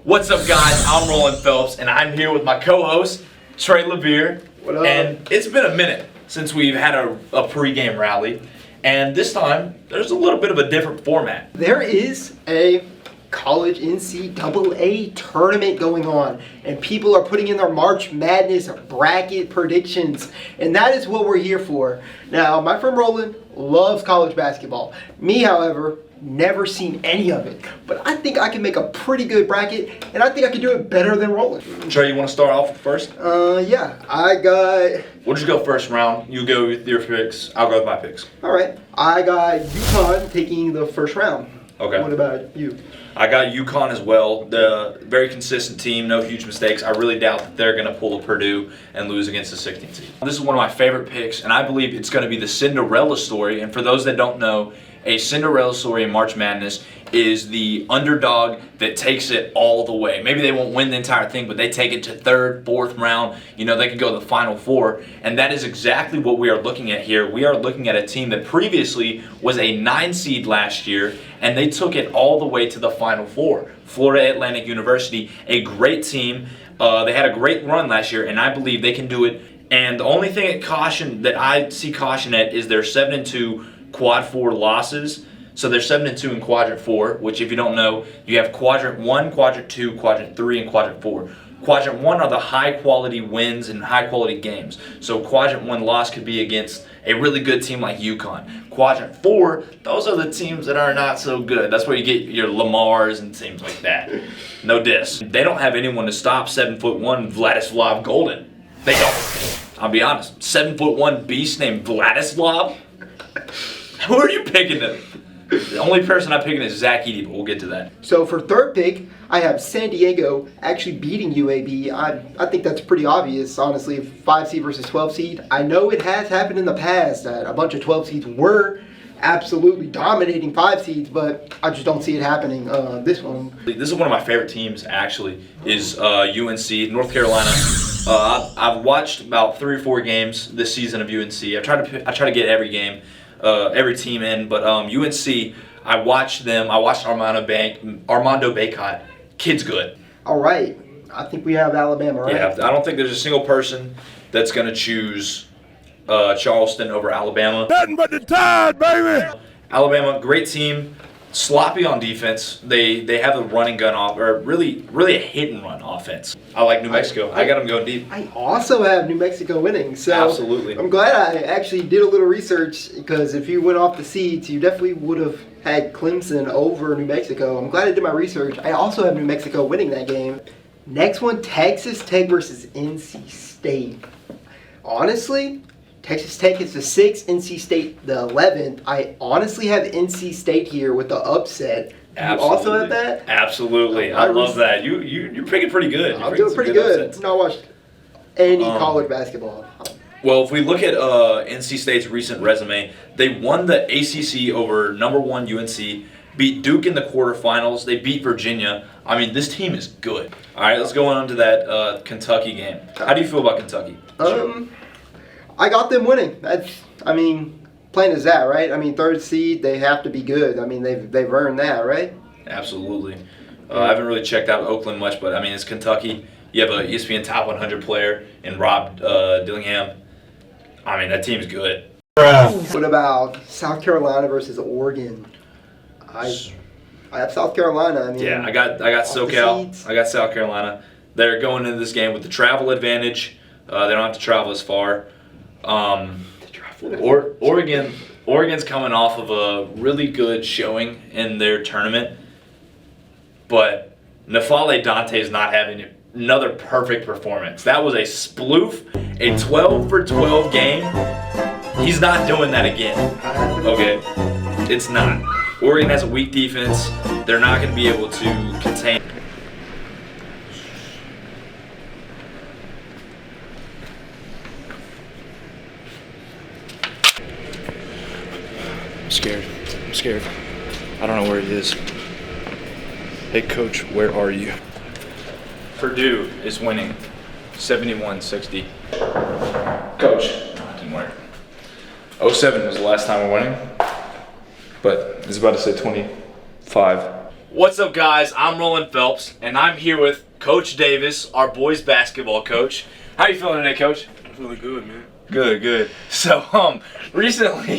What's up, guys? I'm Rolan Phelps, and I'm here with my co-host, Trey Louviere. What up? And it's been a minute since we've had a pregame rally, and this time there's a little bit of a different format. There is a college NCAA tournament going on, and people are putting in their March Madness bracket predictions, and that is what we're here for. Now, my friend Rolan loves college basketball. Me, however, never seen any of it, but I think I can make a pretty good bracket, and I think I can do it better than Rolan. Trey, you want to start off first? Yeah, I got... We'll just go first round. You go with your picks, I'll go with my picks. All right, I got UConn taking the first round. Okay. What about you? I got UConn as well. The very consistent team, no huge mistakes. I really doubt that they're going to pull a Purdue and lose against the 16th seed. This is one of my favorite picks, and I believe it's going to be the Cinderella story. And for those that don't know, a Cinderella story in March Madness is the underdog that takes it all the way. Maybe they won't win the entire thing, but they take it to third, fourth round. You know, they could go to the Final Four. And that is exactly what we are looking at here. We are looking at a team that previously was a 9 seed last year, and they took it all the way to the Final Four. Florida Atlantic University, a great team. They had a great run last year, and I believe they can do it. And the only thing that I see caution at is their 7-2 quad 4 losses. So they're 7-2 in quadrant 4, which if you don't know, you have quadrant 1, quadrant 2, quadrant 3, and quadrant 4. Quadrant 1 are the high quality wins and high quality games. So quadrant 1 loss could be against a really good team like UConn. Quadrant 4, those are the teams that are not so good. That's where you get your Lamars and teams like that. No diss. They don't have anyone to stop 7'1" Vladislav Golden. They don't. I'll be honest. 7'1" beast named Vladislav. Who are you picking them? The only person I'm picking is Zach Edey, but we'll get to that. So for third pick, I have San Diego actually beating UAB. I think that's pretty obvious, honestly. 5 seed versus 12 seed. I know it has happened in the past that a bunch of 12 seeds were absolutely dominating 5 seeds, but I just don't see it happening this one. This is one of my favorite teams, actually, is UNC, North Carolina. I've watched about 3 or 4 games this season of UNC. I try to get every game. Every team in, but UNC, I watched them. I watched Armando Bacot. Kid's good. All right. I think we have Alabama, right? Yeah, I don't think there's a single person that's going to choose Charleston over Alabama. Nothing but the Tide, baby! Alabama, great team. Sloppy on defense. They have a running gun off, or really a hit and run offense. I like New Mexico. I got them going deep. I also have New Mexico winning. So absolutely. I'm glad I actually did a little research, because if you went off the seeds, you definitely would have had Clemson over New Mexico. I'm glad I did my research. I also have New Mexico winning that game. Next one, Texas Tech versus NC State. Honestly, Texas Tech is the 6th, NC State the 11th. I honestly have NC State here with the upset. Absolutely. You also have that? Absolutely. I love that. You're picking pretty good. I'm doing pretty good. No, I watched any college basketball. Well, if we look at NC State's recent resume, they won the ACC over number 1 UNC, beat Duke in the quarterfinals, they beat Virginia. I mean, this team is good. All right, let's go on to that Kentucky game. How do you feel about Kentucky? I got them winning. Plain as that, right? 3rd seed, they have to be good. They've earned that, right? Absolutely. I haven't really checked out Oakland much, but it's Kentucky. You have a ESPN Top 100 player in Rob Dillingham. That team's good. What about South Carolina versus Oregon? I have South Carolina. Yeah, I got SoCal. I got South Carolina. They're going into this game with the travel advantage. They don't have to travel as far. Oregon's coming off of a really good showing in their tournament, but N'Faly Dante's not having another perfect performance. That was a sploof, a 12 for 12 game. He's not doing that again. Okay, it's not. Oregon has a weak defense. They're not going to be able to contain. I'm scared. I don't know where he is. Hey, Coach, where are you? Purdue is winning 71-60. Coach, didn't work. 07 was the last time we're winning, but it's about to say 25. What's up, guys? I'm Rolan Phelps, and I'm here with Coach Davis, our boys basketball coach. How you feeling today, Coach? I'm feeling good, man. Good. So, recently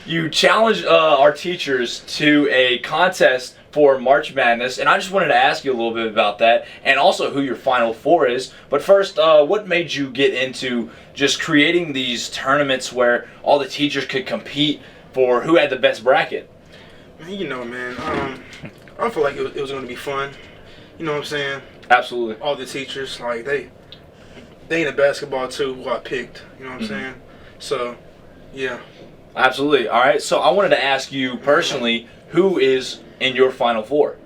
you challenged our teachers to a contest for March Madness, and I just wanted to ask you a little bit about that, and also who your Final Four is. But first, what made you get into just creating these tournaments where all the teachers could compete for who had the best bracket? Man, you know, man. I feel like it was going to be fun. You know what I'm saying? Absolutely. All the teachers, like they in basketball too, who I picked. You know what I'm saying? So, yeah. Absolutely. All right. So I wanted to ask you personally, who is in your Final Four?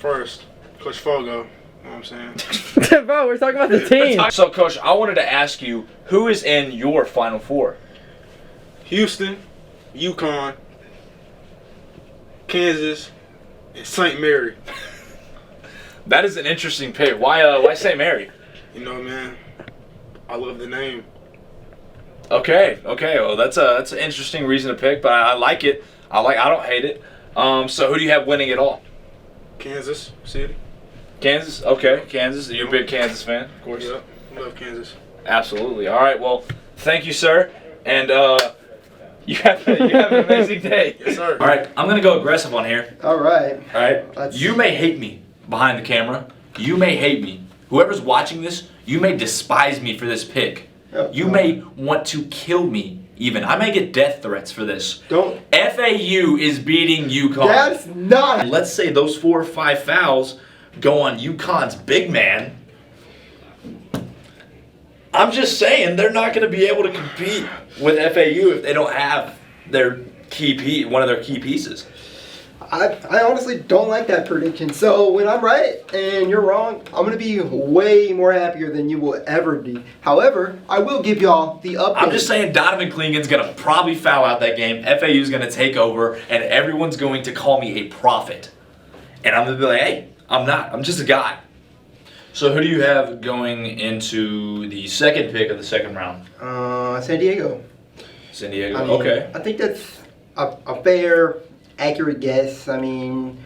First, Coach Fogo. You know what I'm saying? Bro, we're talking about the team. So, Coach, I wanted to ask you, who is in your Final Four? Houston, UConn, Kansas, and St. Mary. That is an interesting pick. Why St. Mary? You know, man. I love the name. Okay. Well, that's an interesting reason to pick, but I like it. I don't hate it. So who do you have winning it all? Kansas City. Kansas. Okay, Kansas. You're a big Kansas fan, of course. Yep. I love Kansas. Absolutely. All right. Well, thank you, sir, and you have an amazing day. Yes, sir. All right. I'm gonna go aggressive on here. All right. All right. You may hate me behind the camera. You may hate me. Whoever's watching this, you may despise me for this pick. Oh, You may want to kill me even. I may get death threats for this. Don't. FAU is beating UConn. That's not. And let's say those 4 or 5 fouls go on UConn's big man. I'm just saying they're not going to be able to compete with FAU if they don't have their one of their key pieces. I honestly don't like that prediction. So when I'm right and you're wrong, I'm going to be way more happier than you will ever be. However, I will give y'all the update. I'm just saying Donovan Clingan's going to probably foul out that game. FAU's going to take over, and everyone's going to call me a prophet. And I'm going to be like, hey, I'm not. I'm just a guy. So who do you have going into the second pick of the second round? San Diego. San Diego. I mean, Okay. I think that's a fair, accurate guess. I mean,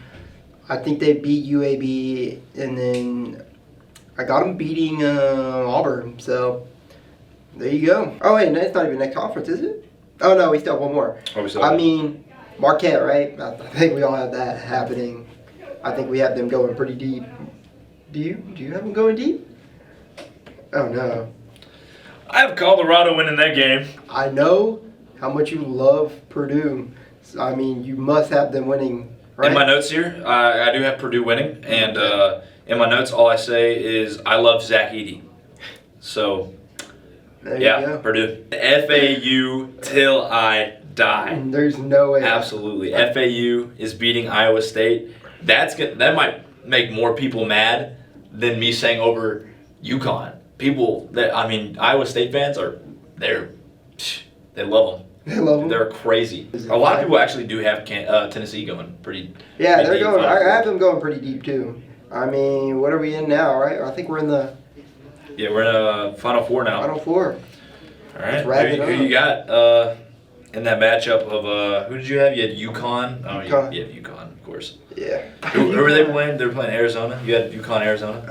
I think they beat UAB, and then I got them beating Auburn. So there you go. Oh wait, no, it's not even that conference, is it? Oh no, we still have one more. I mean, Marquette, right? I think we all have that happening. I think we have them going pretty deep. Do you have them going deep? Oh no. I have Colorado winning that game. I know how much you love Purdue. So, I mean, you must have them winning, right? In my notes here, I do have Purdue winning, and in my notes, all I say is I love Zach Edey. So, There you go. Purdue. FAU till I die. There's no way. Absolutely. FAU is beating Iowa State. That might make more people mad than me saying over UConn. Iowa State fans they love them. They love them. They're crazy. A lot of people actually do have Tennessee going pretty. Yeah, pretty they're deep. going. I have them going pretty deep too. I mean, what are we in now, right? I think we're in the Yeah, we're in a Final Four now. Final Four. All right. wrap it Who up. you got in that matchup of who did you have? You had UConn. Oh, UConn. you had UConn, of course. Yeah. Who were they playing? They were playing Arizona. You had UConn, Arizona.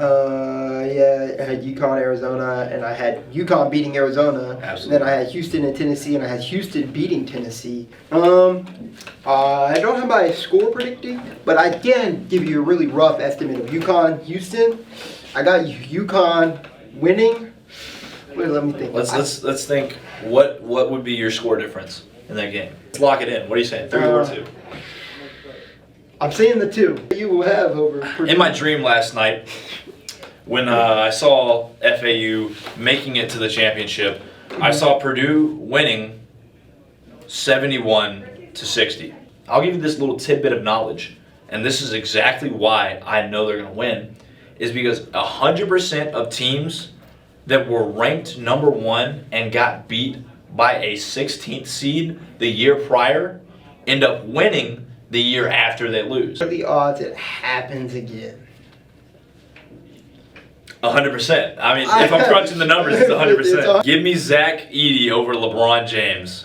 Yeah, I had UConn, Arizona, and I had UConn beating Arizona. Absolutely. Then I had Houston and Tennessee, and I had Houston beating Tennessee. I don't have my score predicting, but I can give you a really rough estimate of UConn, Houston. I got UConn winning. Wait, let me think. Let's think. What would be your score difference in that game? Let's lock it in. What are you saying? 3 or 2? I'm saying the 2. You will have over. In my dream last night, when I saw FAU making it to the championship, I saw Purdue winning 71-60. I'll give you this little tidbit of knowledge, and this is exactly why I know they're going to win, is because 100% of teams that were ranked number 1 and got beat by a 16th seed the year prior end up winning the year after they lose. What are the odds it happens again? 100%. I mean, if I'm crunching the numbers, it's 100%. It's Give me Zach Edey over LeBron James.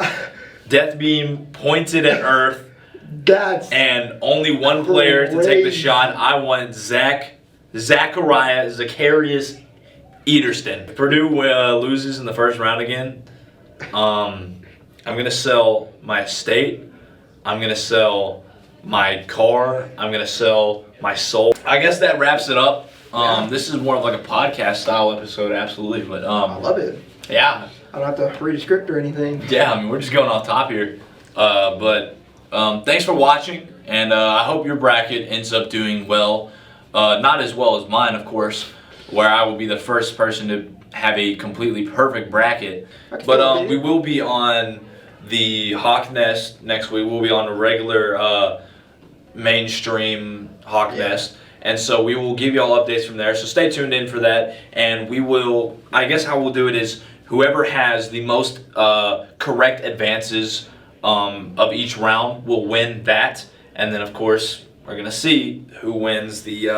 death beam pointed at Earth, That's and only one player to take the crazy. shot. I want Zacharias Ederston. If Purdue loses in the first round again, I'm gonna sell my estate. I'm gonna sell my car. I'm gonna sell my soul. I guess that wraps it up. Yeah. This is more of like a podcast style episode, absolutely. But I love it. yeah, I don't have to read a script or anything. yeah. I mean, we're just going off top here. But thanks for watching, and I hope your bracket ends up doing well. Not as well as mine, of course, where I will be the first person to have a completely perfect bracket. But we will be on the Hawk Nest next week. We'll be on a regular mainstream Hawk Nest. And so we will give you all updates from there. So stay tuned in for that. And we will, I guess how we'll do it is whoever has the most correct advances of each round will win that. And then, of course, we're going to see who wins it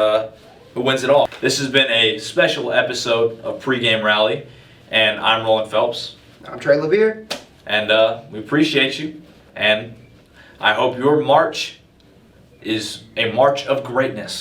all. This has been a special episode of Pregame Rally. And I'm Rolan Phelps. I'm Trey Louviere. And we appreciate you. And I hope your March is a march of greatness.